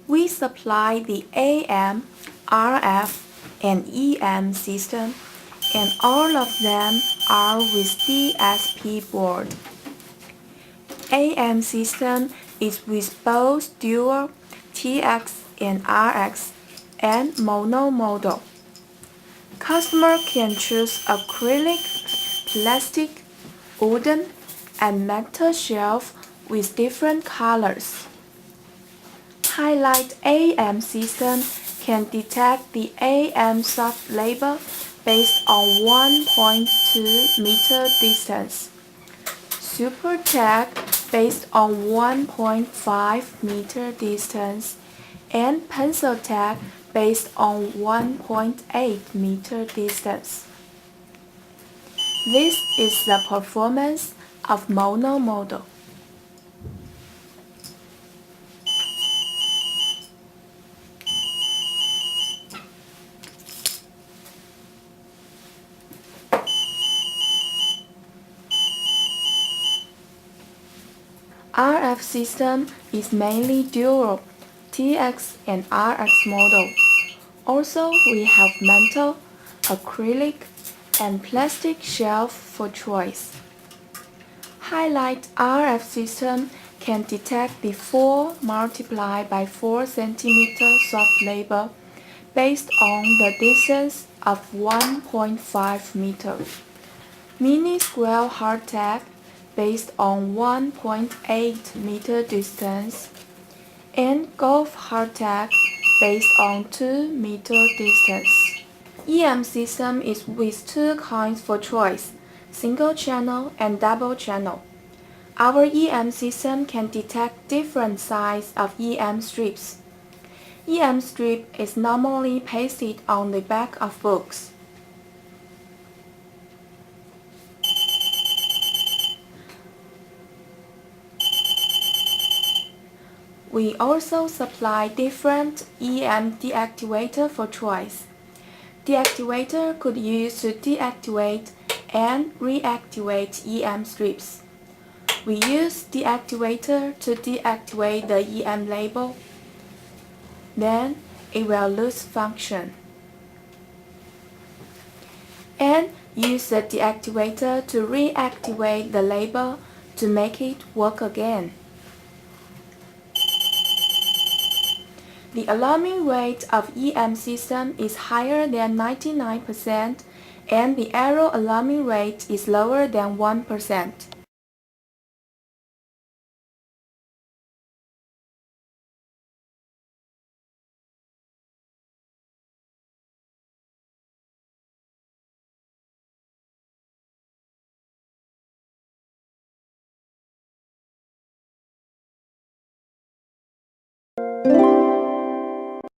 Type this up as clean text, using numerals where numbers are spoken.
We supply the AM, RF, and EM system, and all of them are with DSP board. AM system is with both dual TX and RX and mono model. Customer can choose acrylic, plastic, wooden, and metal shelf with different colors. Highlight AM system can detect the AM soft label based on 1.2 meter distance. Super tag based on 1.5 meter distance, and pencil tag based on 1.8 meter distance. This is the performance of mono model. RF system is mainly dual TX and RX model. Also, we have metal, acrylic, and plastic shelf for choice. Highlight RF system can detect the 4 multiplied by 4 cm soft label based on the distance of 1.5 meter. Mini square hard tag based on 1.8 meter distance, and golf hard tag based on 2 meter distance. EM system is with 2 kinds for choice, single channel and double channel. Our EM system can detect different size of EM strips. EM strip is normally pasted on the back of books. We also supply different EM deactivator for choice. Deactivator could use to deactivate and reactivate EM strips. We use deactivator to deactivate the EM label. Then it will lose function. And use the deactivator to reactivate the label to make it work again. The alarming rate of EM system is higher than 99% and the error alarming rate is lower than 1%.